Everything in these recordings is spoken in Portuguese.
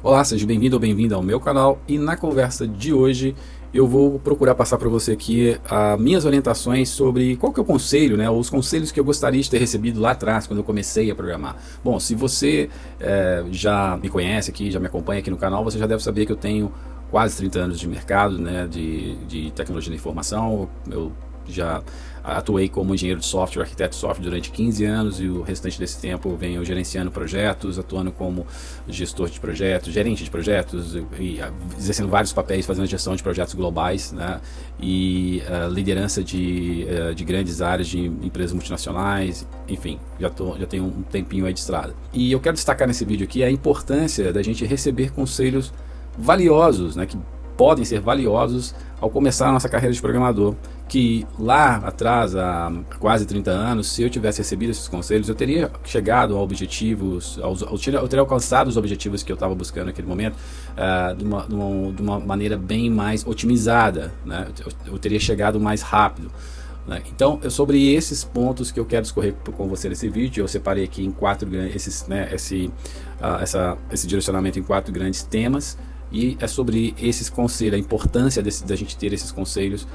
Olá, seja bem-vindo ou bem-vinda ao meu canal, e na conversa de hoje eu vou procurar passar para você aqui as minhas orientações sobre qual que é o conselho, né, os conselhos que eu gostaria de ter recebido lá atrás, quando eu comecei a programar. Bom, se você já me conhece aqui, já me acompanha aqui no canal, você já deve saber que eu tenho quase 30 anos de mercado, né, de tecnologia da informação. Eu já atuei como engenheiro de software, arquiteto de software durante 15 anos, e o restante desse tempo eu venho gerenciando projetos, atuando como gestor de projetos, gerente de projetos, e exercendo vários papéis, fazendo gestão de projetos globais, né, e liderança de grandes áreas de empresas multinacionais. Enfim, já tenho um tempinho aí de estrada. E eu quero destacar nesse vídeo aqui a importância da gente receber conselhos valiosos, né, que podem ser valiosos ao começar a nossa carreira de programador. Que lá atrás, há quase 30 anos, se eu tivesse recebido esses conselhos, eu teria chegado a objetivos, eu teria alcançado os objetivos que eu estava buscando naquele momento de uma maneira bem mais otimizada, né? Eu teria chegado mais rápido. Então, é sobre esses pontos que eu quero discorrer com você nesse vídeo. Eu separei aqui em esse direcionamento em 4 grandes temas. E é sobre esses conselhos, a importância da gente ter esses conselhos,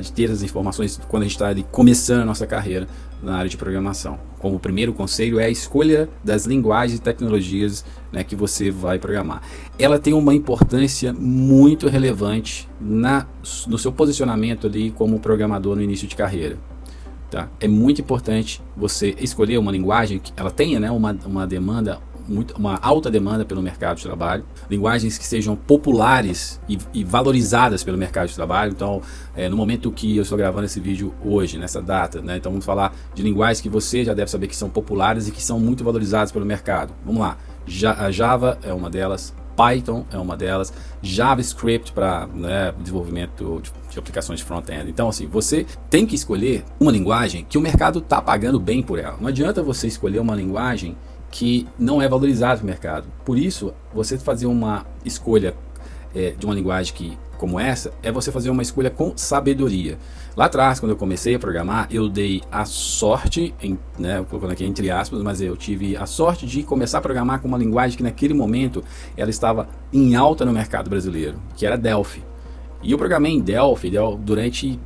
de ter as informações quando a gente está começando a nossa carreira na área de programação. Como o primeiro conselho é a escolha das linguagens e tecnologias, né, que você vai programar. Ela tem uma importância muito relevante no seu posicionamento ali como programador no início de carreira. Tá? É muito importante você escolher uma linguagem que ela tenha, né, uma alta demanda pelo mercado de trabalho, linguagens que sejam populares e valorizadas pelo mercado de trabalho. Então, no momento que eu estou gravando esse vídeo hoje, nessa data, né, então vamos falar de linguagens que você já deve saber que são populares e que são muito valorizadas pelo mercado. Vamos lá, a Java é uma delas, Python é uma delas, JavaScript para, né, desenvolvimento de aplicações de front-end. Então, assim, você tem que escolher uma linguagem que o mercado está pagando bem por ela. Não adianta você escolher uma linguagem que não é valorizado no mercado. Por isso, você fazer uma escolha de uma linguagem como essa, é você fazer uma escolha com sabedoria. Lá atrás, quando eu comecei a programar, eu dei a sorte, né, colocando aqui entre aspas, mas eu tive a sorte de começar a programar com uma linguagem que naquele momento ela estava em alta no mercado brasileiro, que era Delphi. E eu programei em Delphi durante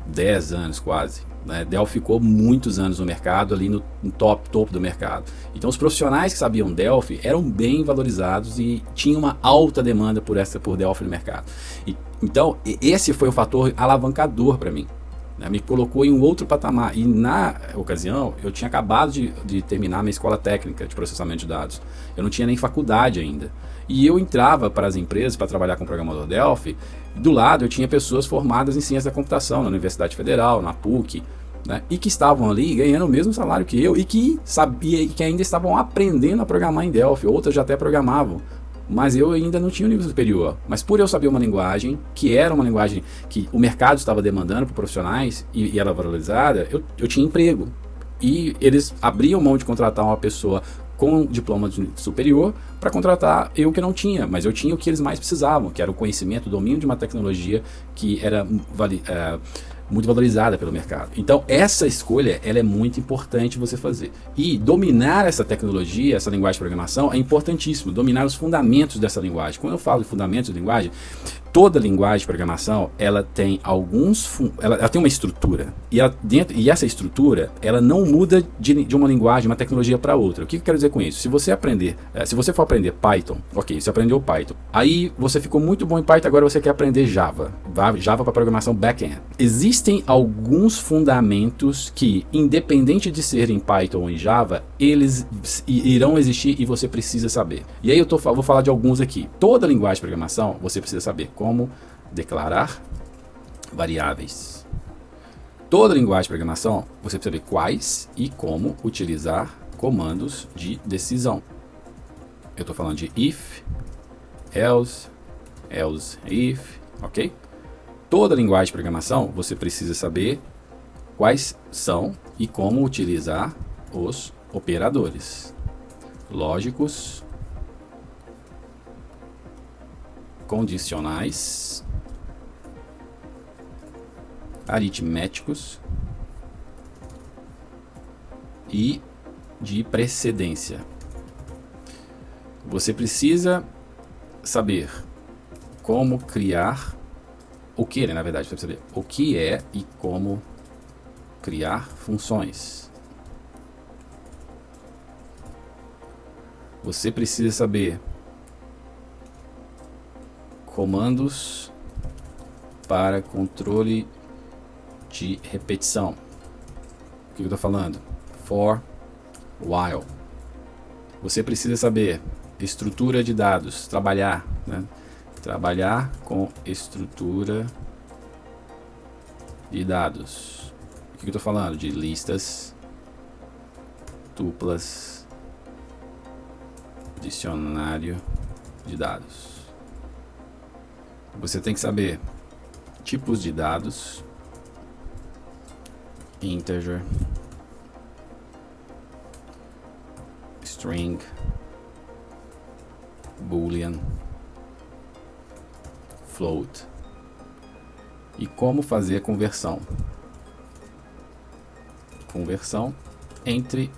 10 anos quase. Delphi ficou muitos anos no mercado, ali no topo do mercado. Então os profissionais que sabiam Delphi eram bem valorizados e tinha uma alta demanda por Delphi no mercado. Então esse foi o fator alavancador para mim, né? Me colocou em um outro patamar. E na ocasião eu tinha acabado de terminar minha escola técnica de processamento de dados. Eu não tinha nem faculdade ainda. E eu entrava para as empresas para trabalhar com programador Delphi. Do lado eu tinha pessoas formadas em ciência da computação na Universidade Federal, na PUC, né, e que estavam ali ganhando o mesmo salário que eu e que ainda estavam aprendendo a programar em Delphi. Outras já até programavam, mas eu ainda não tinha um nível superior. Mas por eu saber uma linguagem, que era uma linguagem que o mercado estava demandando para profissionais e era valorizada, eu tinha emprego. E eles abriam mão de contratar uma pessoa com diploma superior para contratar eu que não tinha, mas eu tinha o que eles mais precisavam, que era o conhecimento, o domínio de uma tecnologia que era muito valorizada pelo mercado. Então essa escolha ela é muito importante você fazer. E dominar essa tecnologia, essa linguagem de programação é importantíssimo, dominar os fundamentos dessa linguagem. Quando eu falo de fundamentos de linguagem, toda linguagem de programação ela tem ela tem uma estrutura e essa estrutura ela não muda de uma linguagem, uma tecnologia para outra. O que eu quero dizer com isso? Se você for aprender Python, ok, você aprendeu Python, aí você ficou muito bom em Python, agora você quer aprender Java para programação back-end. Existem alguns fundamentos que, independente de serem Python ou em Java, eles irão existir e você precisa saber. E aí vou falar de alguns aqui. Toda linguagem de programação você precisa saber como declarar variáveis. Toda linguagem de programação você precisa saber quais e como utilizar comandos de decisão. Eu estou falando de if, else, if, ok? Toda linguagem de programação você precisa saber quais são e como utilizar os operadores lógicos, condicionais, aritméticos e de precedência. Você precisa saber como criar o que, né, na verdade, você precisa saber o que é e como criar funções. Você precisa saber comandos para controle de repetição. O que eu estou falando? For, while. Você precisa saber estrutura de dados, trabalhar, né? Trabalhar com estrutura de dados. O que eu estou falando? De listas, tuplas, dicionário de dados. Você tem que saber tipos de dados, integer, string, boolean, float, e como fazer a conversão entre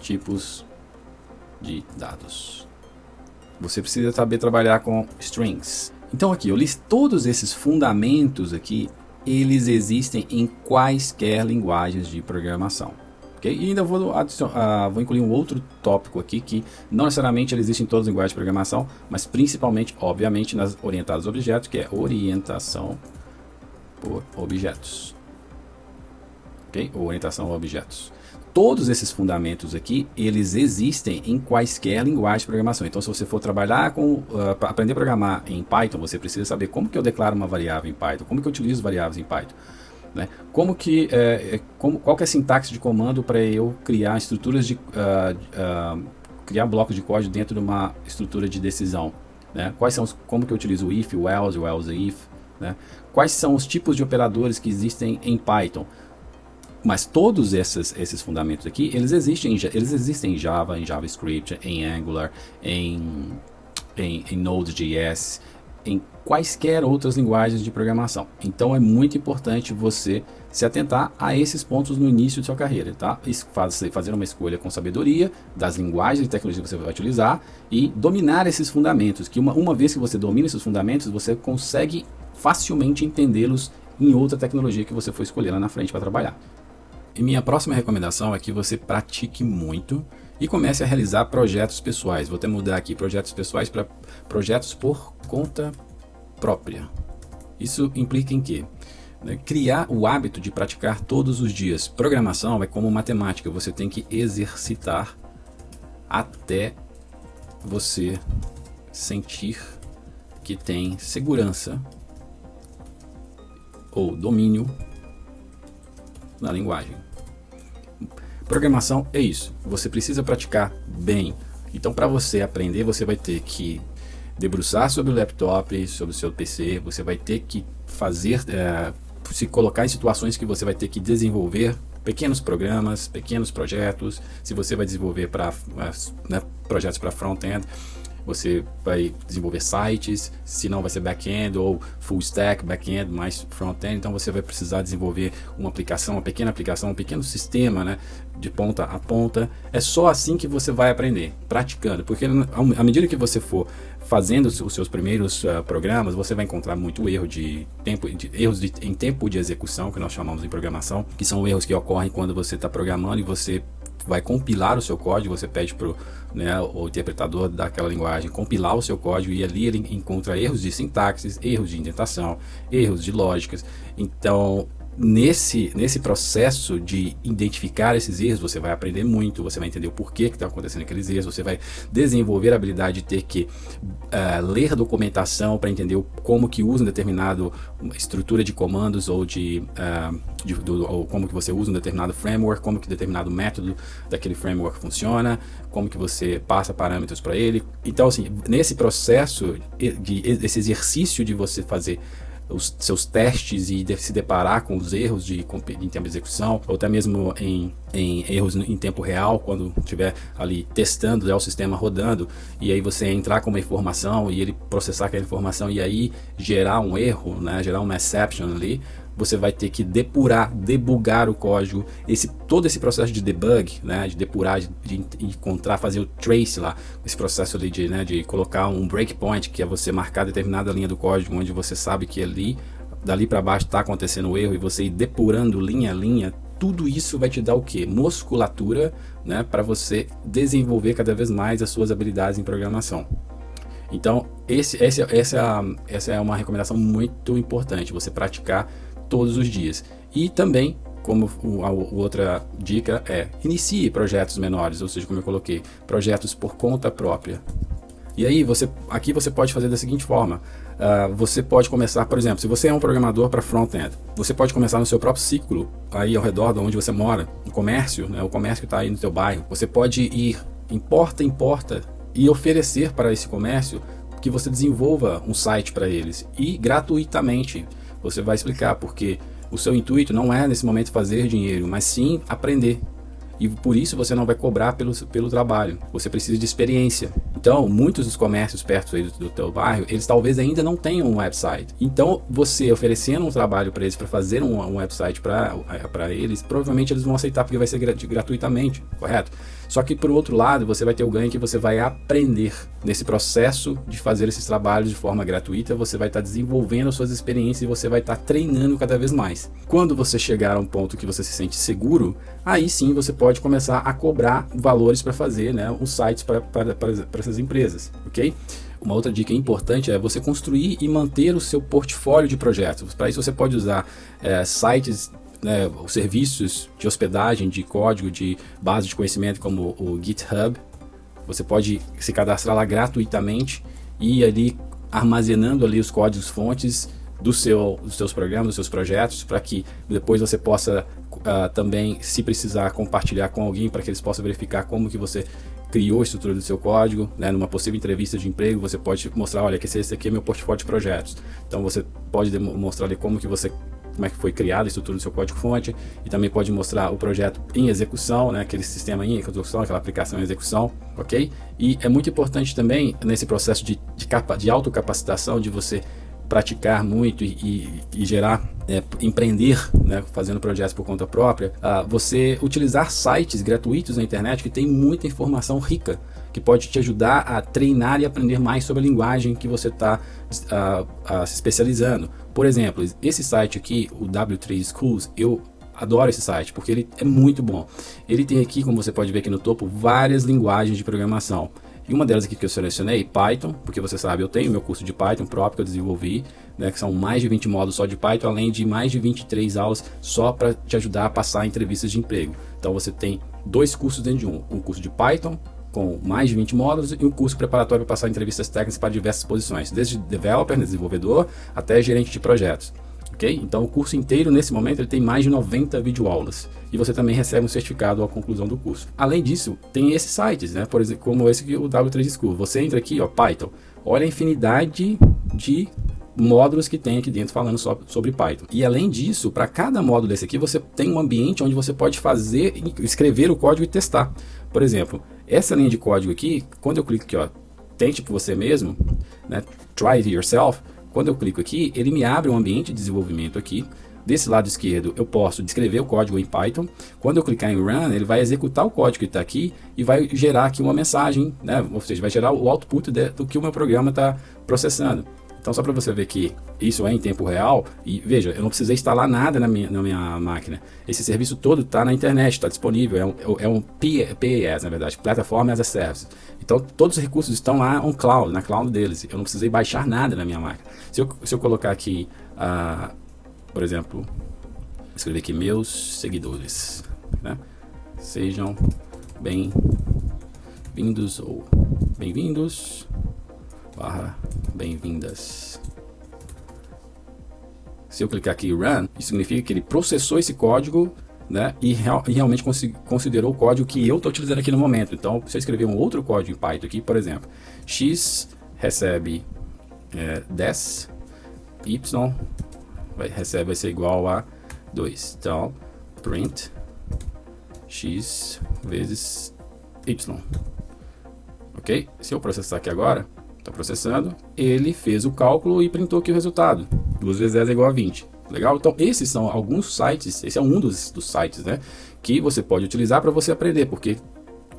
tipos de dados. Você precisa saber trabalhar com strings. Então aqui eu li todos esses fundamentos aqui, eles existem em quaisquer linguagens de programação. Okay? E ainda vou incluir um outro tópico aqui, que não necessariamente ele existe em todas as linguagens de programação, mas principalmente, obviamente, nas orientadas a objetos, que é orientação por objetos. Okay? Orientação a objetos. Todos esses fundamentos aqui, eles existem em quaisquer linguagens de programação. Então, se você for trabalhar com, aprender a programar em Python, você precisa saber como que eu declaro uma variável em Python, como que eu utilizo variáveis em Python, né? Qual que é a sintaxe de comando para eu criar estruturas de criar blocos de código dentro de uma estrutura de decisão, né? Como que eu utilizo o if, o else if, né? Quais são os tipos de operadores que existem em Python? Mas todos esses fundamentos aqui, eles existem em Java, em JavaScript, em Angular, em Node.js, em quaisquer outras linguagens de programação. Então é muito importante você se atentar a esses pontos no início de sua carreira, tá? Fazer uma escolha com sabedoria das linguagens e tecnologias que você vai utilizar e dominar esses fundamentos, que uma vez que você domina esses fundamentos, você consegue facilmente entendê-los em outra tecnologia que você for escolher lá na frente para trabalhar. E minha próxima recomendação é que você pratique muito e comece a realizar projetos pessoais. Vou até mudar aqui projetos pessoais para projetos por conta própria. Isso implica em quê? Criar o hábito de praticar todos os dias. Programação é como matemática, você tem que exercitar até você sentir que tem segurança ou domínio na linguagem. Programação é isso, você precisa praticar bem. Então, para você aprender, você vai ter que debruçar sobre o laptop, sobre o seu PC, você vai ter que se colocar em situações que você vai ter que desenvolver pequenos programas, pequenos projetos. Se você vai desenvolver projetos para front-end, você vai desenvolver sites, se não vai ser back-end ou full stack, back-end mais front-end, então você vai precisar desenvolver uma aplicação, uma pequena aplicação, um pequeno sistema, né, de ponta a ponta. É só assim que você vai aprender, praticando, porque à medida que você for fazendo os seus primeiros programas, você vai encontrar muito erro em tempo de execução, que nós chamamos em programação, que são erros que ocorrem quando você está programando e você vai compilar o seu código, você pede para o interpretador daquela linguagem compilar o seu código e ali ele encontra erros de sintaxe, erros de indentação, erros de lógicas. Então, nesse processo de identificar esses erros, você vai aprender muito, você vai entender o porquê que está acontecendo aqueles erros, você vai desenvolver a habilidade de ter que ler documentação para entender como que usa uma determinada estrutura de comandos ou ou como que você usa um determinado framework, como que determinado método daquele framework funciona, como que você passa parâmetros para ele. Então, assim, nesse processo, esse exercício de você fazer os seus testes e se deparar com os erros em tempo de execução, ou até mesmo em erros em tempo real, quando estiver ali testando o sistema rodando, e aí você entrar com uma informação e ele processar aquela informação e aí gerar um erro, né, gerar uma exception ali, você vai ter que depurar, debugar o código, todo esse processo de debug, né, de depurar, de encontrar, fazer o trace lá, esse processo ali de colocar um breakpoint, que é você marcar determinada linha do código, onde você sabe que dali para baixo está acontecendo o erro, e você ir depurando linha a linha. Tudo isso vai te dar o que? Musculatura, né, para você desenvolver cada vez mais as suas habilidades em programação. Então, essa é uma recomendação muito importante, você praticar todos os dias. E também, como a outra dica inicie projetos menores, ou seja, como eu coloquei, projetos por conta própria. E aí, aqui você pode fazer da seguinte forma, você pode começar, por exemplo, se você é um programador para front-end, você pode começar no seu próprio ciclo, aí ao redor de onde você mora, no comércio, né, o comércio que está aí no seu bairro. Você pode ir em porta em porta e oferecer para esse comércio que você desenvolva um site para eles, e gratuitamente. Você vai explicar, porque o seu intuito não é nesse momento fazer dinheiro, mas sim aprender. E por isso você não vai cobrar pelo trabalho, você precisa de experiência. Então, muitos dos comércios perto aí do teu bairro, eles talvez ainda não tenham um website. Então, você oferecendo um trabalho para eles, para fazer um website para eles, provavelmente eles vão aceitar, porque vai ser gratuitamente, correto? Só que, por outro lado, você vai ter o ganho que você vai aprender nesse processo de fazer esses trabalhos de forma gratuita. Você vai estar desenvolvendo suas experiências e você vai estar treinando cada vez mais. Quando você chegar a um ponto que você se sente seguro, aí sim você pode começar a cobrar valores para fazer, né, os sites para essas empresas, ok? Uma outra dica importante é você construir e manter o seu portfólio de projetos. Para isso você pode usar sites, né, serviços de hospedagem, de código, de base de conhecimento como o GitHub. Você pode se cadastrar lá gratuitamente e ir ali armazenando ali os códigos fontes dos seus programas, dos seus projetos, para que depois você possa também, se precisar, compartilhar com alguém, para que eles possam verificar como que você criou a estrutura do seu código, né? Numa possível entrevista de emprego, você pode mostrar, olha, que esse aqui é meu portfólio de projetos. Então você pode mostrar ali como é que foi criada a estrutura do seu código-fonte, e também pode mostrar o projeto em execução, né? Aquele sistema em execução, aquela aplicação em execução, ok? E é muito importante também, nesse processo de autocapacitação, de você praticar muito e gerar, empreender, né, fazendo projetos por conta própria, você utilizar sites gratuitos na internet que tem muita informação rica, que pode te ajudar a treinar e aprender mais sobre a linguagem que você está se especializando. Por exemplo, esse site aqui, o W3 Schools, eu adoro esse site porque ele é muito bom. Ele tem aqui, como você pode ver aqui no topo, várias linguagens de programação. E uma delas aqui que eu selecionei, Python, porque você sabe, eu tenho meu curso de Python próprio que eu desenvolvi, né, que são mais de 20 módulos só de Python, além de mais de 23 aulas só para te ajudar a passar em entrevistas de emprego. Então você tem 2 cursos dentro de um curso de Python com mais de 20 módulos e um curso preparatório para passar em entrevistas técnicas para diversas posições, desde developer, desenvolvedor, até gerente de projetos. Okay? Então o curso inteiro, nesse momento, ele tem mais de 90 videoaulas. E você também recebe um certificado à conclusão do curso. Além disso, tem esses sites, né? Por exemplo, como esse aqui, o W3 School. Você entra aqui, ó, Python. Olha a infinidade de módulos que tem aqui dentro falando sobre Python. E além disso, para cada módulo desse aqui, você tem um ambiente onde você pode escrever o código e testar. Por exemplo, essa linha de código aqui, quando eu clico aqui, ó, tente por você mesmo, né? Try it yourself. Quando eu clico aqui, ele me abre um ambiente de desenvolvimento aqui. Desse lado esquerdo, eu posso descrever o código em Python. Quando eu clicar em Run, ele vai executar o código que está aqui e vai gerar aqui uma mensagem, né? Ou seja, vai gerar o output do que o meu programa está processando. Então, só para você ver que isso é em tempo real, e veja, eu não precisei instalar nada na minha máquina. Esse serviço todo está na internet, está disponível, é um PaaS, na verdade, Platform as a Service. Então, todos os recursos estão lá na cloud deles. Eu não precisei baixar nada na minha máquina. Se eu colocar aqui, por exemplo, escrever aqui meus seguidores, né? Sejam bem-vindos ou bem-vindos / bem-vindas. Se eu clicar aqui Run, isso significa que ele processou esse código, né, e realmente considerou o código que eu estou utilizando aqui no momento. Então, se eu escrever um outro código em Python aqui, por exemplo, x recebe 10, y vai ser igual a 2. Então, print x vezes y. Ok? Se eu processar aqui agora, está processando, ele fez o cálculo e printou aqui o resultado. 2 vezes 10 é igual a 20. Legal? Então esses são alguns sites, esse é um dos sites, né, que você pode utilizar para você aprender, porque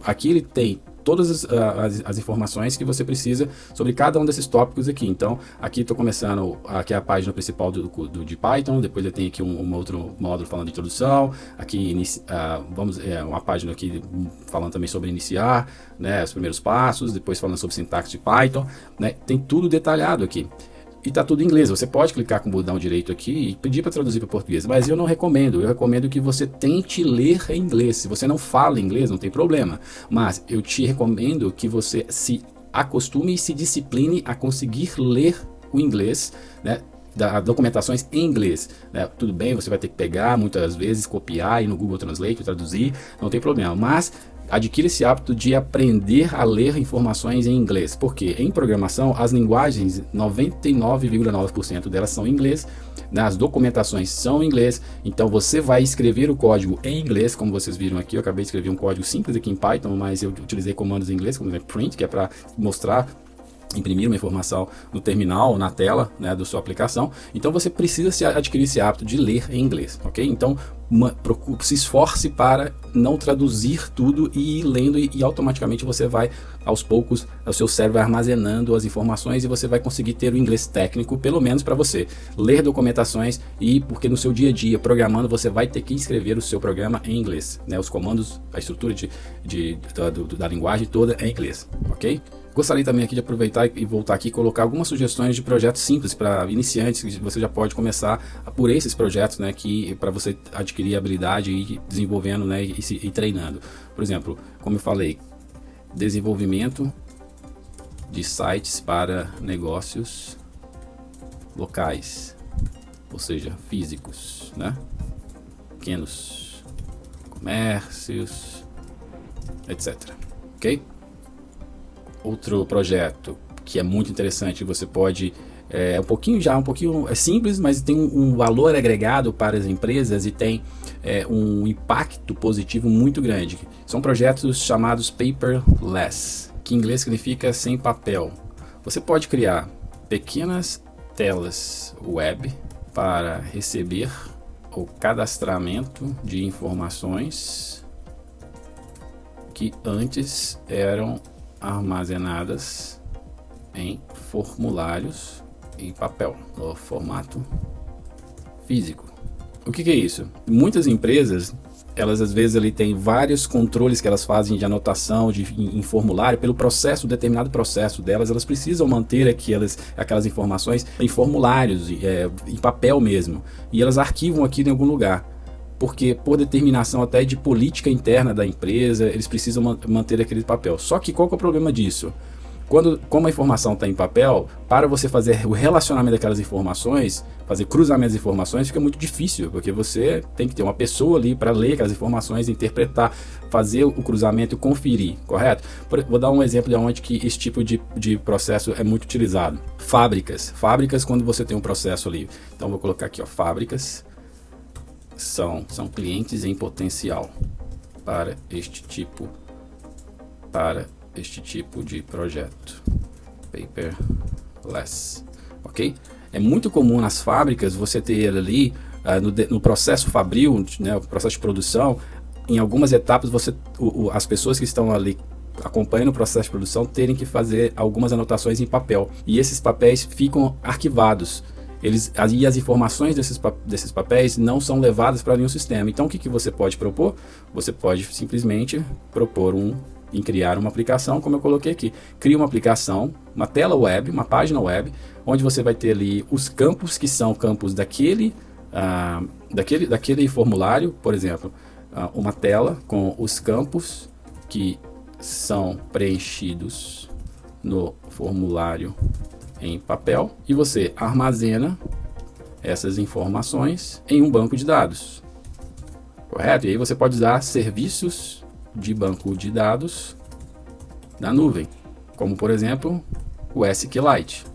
aqui ele tem todas as informações que você precisa sobre cada um desses tópicos aqui. Então, aqui estou começando, aqui é a página principal de Python, depois ele tem aqui um outro módulo falando de introdução, aqui uma página aqui falando também sobre iniciar, né, os primeiros passos, depois falando sobre sintaxe de Python, né, tem tudo detalhado aqui. E tá tudo em inglês. Você pode clicar com o botão direito aqui e pedir para traduzir para português, mas eu não recomendo. Eu recomendo que você tente ler em inglês. Se você não fala inglês, não tem problema. Mas eu te recomendo que você se acostume e se discipline a conseguir ler o inglês, né? Documentações em inglês, né? Tudo bem, você vai ter que pegar muitas vezes, copiar, ir no Google Translate, traduzir, não tem problema. Mas adquira esse hábito de aprender a ler informações em inglês, porque em programação as linguagens 99,9% delas são em inglês, as documentações são em inglês, então você vai escrever o código em inglês, como vocês viram aqui. Eu acabei de escrever um código simples aqui em Python, mas eu utilizei comandos em inglês, como print, que é para mostrar, imprimir uma informação no terminal, na tela, né, da sua aplicação. Então você precisa adquirir esse hábito de ler em inglês, ok? Então se esforce para não traduzir tudo e ir lendo, e automaticamente você vai, aos poucos, o seu cérebro vai armazenando as informações e você vai conseguir ter o inglês técnico, pelo menos para você ler documentações, e porque no seu dia a dia programando você vai ter que escrever o seu programa em inglês, né? Os comandos, a estrutura da linguagem toda é em inglês, ok? Gostaria também aqui de aproveitar e voltar aqui e colocar algumas sugestões de projetos simples para iniciantes, que você já pode começar por esses projetos, né, que para você adquirir habilidade e ir desenvolvendo, né, e treinando. Por exemplo, como eu falei, desenvolvimento de sites para negócios locais, ou seja, físicos, né, pequenos comércios, etc. Ok? Outro projeto que é muito interessante, você pode é um pouquinho simples, mas tem um valor agregado para as empresas e tem um impacto positivo muito grande. São projetos chamados paperless, que em inglês significa sem papel. Você pode criar pequenas telas web para receber o cadastramento de informações que antes eram armazenadas em formulários em papel, no formato físico. O que é isso? Muitas empresas, elas às vezes ali têm vários controles que elas fazem de anotação em formulário, pelo determinado processo delas, elas precisam manter aquelas informações em formulários, em papel mesmo, e elas arquivam aqui em algum lugar, porque por determinação até de política interna da empresa, eles precisam manter aquele papel. Só que qual que é o problema disso? Como a informação está em papel, para você fazer o relacionamento daquelas informações, fazer cruzamento de informações, fica muito difícil, porque você tem que ter uma pessoa ali para ler aquelas informações, interpretar, fazer o cruzamento e conferir, correto? Vou dar um exemplo de onde que esse tipo de processo é muito utilizado. Fábricas, quando você tem um processo ali. Então vou colocar aqui, ó, fábricas são clientes em potencial para este tipo de projeto paperless, ok? É muito comum nas fábricas você ter ali no processo fabril, né, o processo de produção, em algumas etapas as pessoas que estão ali acompanhando o processo de produção terem que fazer algumas anotações em papel, e esses papéis ficam arquivados. E as informações desses papéis não são levadas para nenhum sistema. Então o que você pode propor? Você pode simplesmente propor em criar uma aplicação, como eu coloquei aqui. Cria uma aplicação, uma tela web, uma página web, onde você vai ter ali os campos que são campos daquele formulário, por exemplo, uma tela com os campos que são preenchidos no formulário em papel, e você armazena essas informações em um banco de dados, correto? E aí você pode usar serviços de banco de dados na nuvem, como por exemplo o SQLite,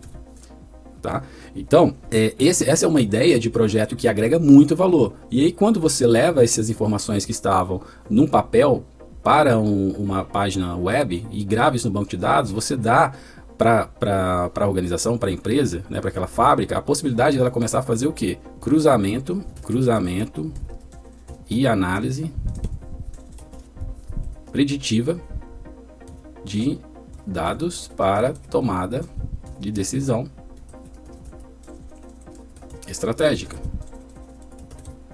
tá? Então essa é uma ideia de projeto que agrega muito valor. E aí quando você leva essas informações que estavam num papel para uma página web e grava isso no banco de dados, você dá para a organização, para a empresa, né, para aquela fábrica, a possibilidade dela começar a fazer o quê? Cruzamento e análise preditiva de dados para tomada de decisão estratégica.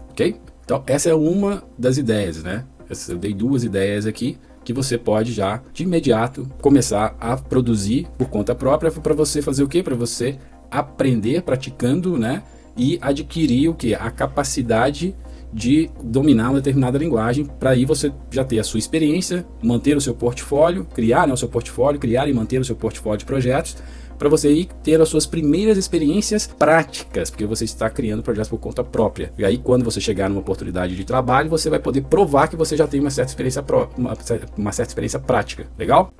Ok? Então, essa é uma das ideias, né? Eu dei 2 ideias aqui que você pode já, de imediato, começar a produzir por conta própria para você fazer o quê? Para você aprender praticando, né? E adquirir o quê? A capacidade de dominar uma determinada linguagem, para aí você já ter a sua experiência, manter o seu portfólio, criar, né, o seu portfólio, criar e manter o seu portfólio de projetos, para você ir ter as suas primeiras experiências práticas, porque você está criando projetos por conta própria. E aí, quando você chegar numa oportunidade de trabalho, você vai poder provar que você já tem uma certa experiência prática. Legal?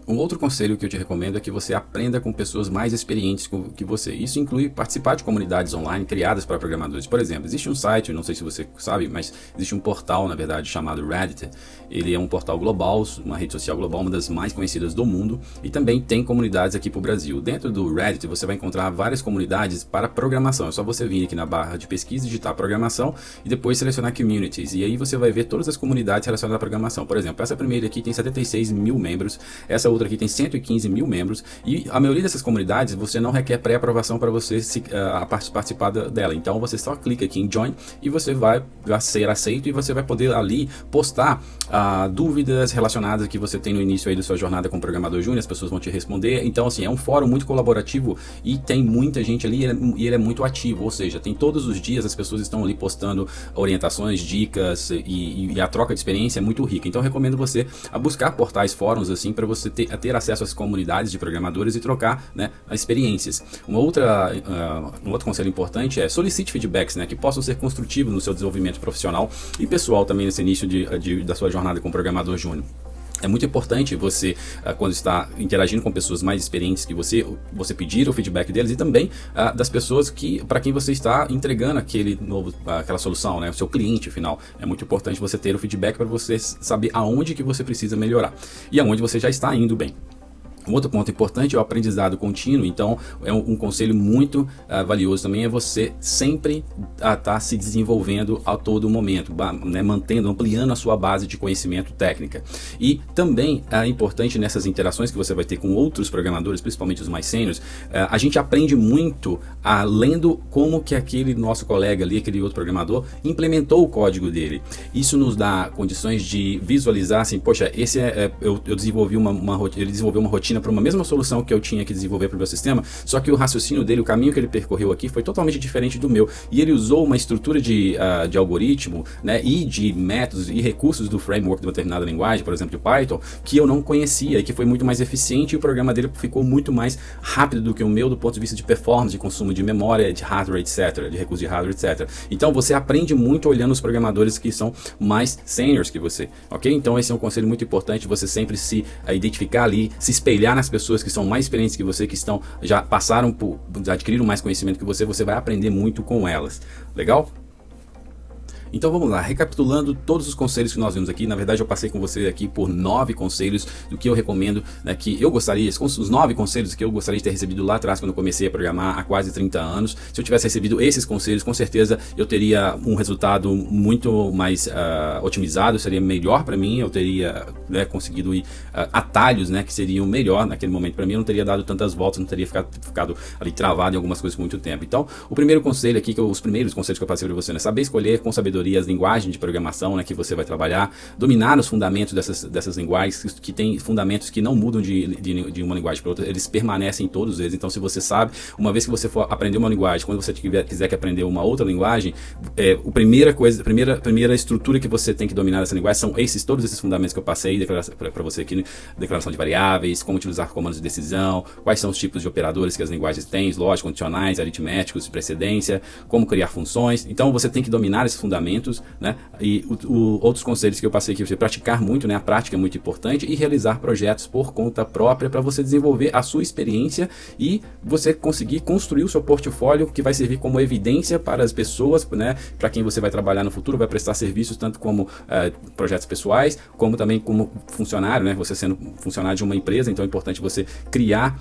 Um outro conselho que eu te recomendo é que você aprenda com pessoas mais experientes que você. Isso inclui participar de comunidades online criadas para programadores. Por exemplo, existe um site, não sei se você sabe, mas existe um portal, na verdade, chamado Reddit. Ele é um portal global, uma rede social global, uma das mais conhecidas do mundo, e também tem comunidades aqui para o Brasil. Dentro do Reddit você vai encontrar várias comunidades para programação. É só você vir aqui na barra de pesquisa, digitar programação e depois selecionar communities. E aí você vai ver todas as comunidades relacionadas à programação. Por exemplo, essa primeira aqui tem 76 mil membros, essa outra aqui tem 115 mil membros, e a maioria dessas comunidades você não requer pré-aprovação para você participar dela. Então você só clica aqui em Join e você vai ser aceito, e você vai poder ali postar dúvidas relacionadas que você tem no início aí da sua jornada como programador júnior. As pessoas vão te responder. Então assim, é um fórum muito colaborativo e tem muita gente ali, e ele é muito ativo, ou seja, tem todos os dias as pessoas estão ali postando orientações, dicas, e a troca de experiência é muito rica. Então eu recomendo você a buscar portais, fóruns assim, para você ter acesso às comunidades de programadores e trocar, né, experiências. Um outro conselho importante é solicite feedbacks, né, que possam ser construtivos no seu desenvolvimento profissional e pessoal também nesse início da sua jornada como programador júnior. É muito importante você, quando está interagindo com pessoas mais experientes que você pedir o feedback deles, e também das pessoas para quem você está entregando aquela solução, né, o seu cliente final. É muito importante você ter o feedback para você saber aonde que você precisa melhorar e aonde você já está indo bem. Um outro ponto importante é o aprendizado contínuo. Então, é um conselho muito valioso também, é você sempre estar se desenvolvendo a todo momento, né, ampliando a sua base de conhecimento técnica. E também é importante nessas interações que você vai ter com outros programadores, principalmente os mais sêniores, a gente aprende muito lendo como que aquele nosso colega ali, aquele outro programador, implementou o código dele. Isso nos dá condições de visualizar assim, poxa, eu desenvolvi ele desenvolveu uma rotina para uma mesma solução que eu tinha que desenvolver para o meu sistema, só que o raciocínio dele, o caminho que ele percorreu aqui foi totalmente diferente do meu, e ele usou uma estrutura de algoritmo, né, e de métodos e recursos do framework de uma determinada linguagem, por exemplo, de Python, que eu não conhecia e que foi muito mais eficiente, e o programa dele ficou muito mais rápido do que o meu do ponto de vista de performance, de consumo de memória, de hardware, etc., de recursos de hardware, etc. Então você aprende muito olhando os programadores que são mais seniors que você, ok? Então esse é um conselho muito importante, você sempre se identificar ali, se espelhar nas pessoas que são mais experientes que você, que já adquiriram mais conhecimento que você vai aprender muito com elas. Legal? Então vamos lá, recapitulando todos os conselhos que nós vimos aqui. Na verdade eu passei com você aqui por 9 conselhos do que eu recomendo, né, que eu gostaria, os 9 conselhos que eu gostaria de ter recebido lá atrás quando eu comecei a programar há quase 30 anos. Se eu tivesse recebido esses conselhos, com certeza eu teria um resultado muito mais otimizado, seria melhor para mim, eu teria, né, conseguido ir atalhos, né, que seriam melhor naquele momento para mim, eu não teria dado tantas voltas, não teria ficado ali travado em algumas coisas por muito tempo. Então o primeiro conselho aqui, os primeiros conselhos que eu passei para você, né, saber escolher com sabedoria as linguagens de programação, né, que você vai trabalhar, dominar os fundamentos dessas linguagens, que tem fundamentos que não mudam de uma linguagem para outra, eles permanecem todos eles. Então se você sabe, uma vez que você for aprender uma linguagem, quando você quiser que aprender uma outra linguagem, a primeira estrutura que você tem que dominar dessa linguagem são todos esses fundamentos que eu passei para você aqui, declaração de variáveis, como utilizar comandos de decisão, quais são os tipos de operadores que as linguagens têm, lógicos, condicionais, aritméticos, precedência, como criar funções. Então você tem que dominar esses fundamentos treinamentos, né? E outros conselhos que eu passei aqui, você praticar muito, né? A prática é muito importante, e realizar projetos por conta própria para você desenvolver a sua experiência e você conseguir construir o seu portfólio, que vai servir como evidência para as pessoas, né? Para quem você vai trabalhar no futuro, vai prestar serviços tanto como projetos pessoais, como também como funcionário, né? Você sendo funcionário de uma empresa, então é importante você criar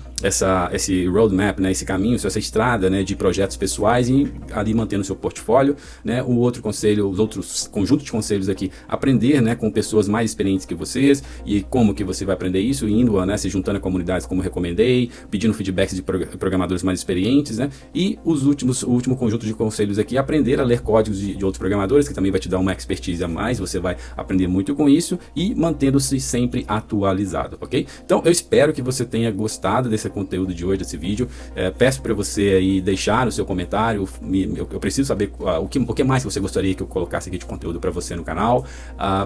esse roadmap, né? Esse caminho, essa estrada, né? De projetos pessoais e ali mantendo o seu portfólio, né? O outro conselho, os outros conjuntos de conselhos aqui, aprender, né? Com pessoas mais experientes que vocês, e como que você vai aprender isso, indo, né? Se juntando a comunidades como recomendei, pedindo feedbacks de programadores mais experientes, né? E o último conjunto de conselhos aqui, aprender a ler códigos de outros programadores, que também vai te dar uma expertise a mais, você vai aprender muito com isso, e mantendo-se sempre atualizado, ok? Então eu espero que você tenha gostado desse conteúdo de hoje, desse vídeo. Peço para você aí deixar o seu comentário, eu preciso saber o que mais você gostaria que eu colocasse aqui de conteúdo para você no canal,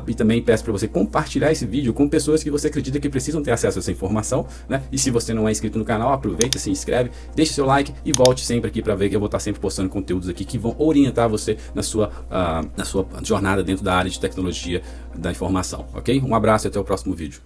e também peço para você compartilhar esse vídeo com pessoas que você acredita que precisam ter acesso a essa informação, né? E se você não é inscrito no canal, aproveita, se inscreve, deixe seu like e volte sempre aqui para ver que eu vou estar sempre postando conteúdos aqui que vão orientar você na sua jornada dentro da área de tecnologia da informação, ok? Um abraço e até o próximo vídeo.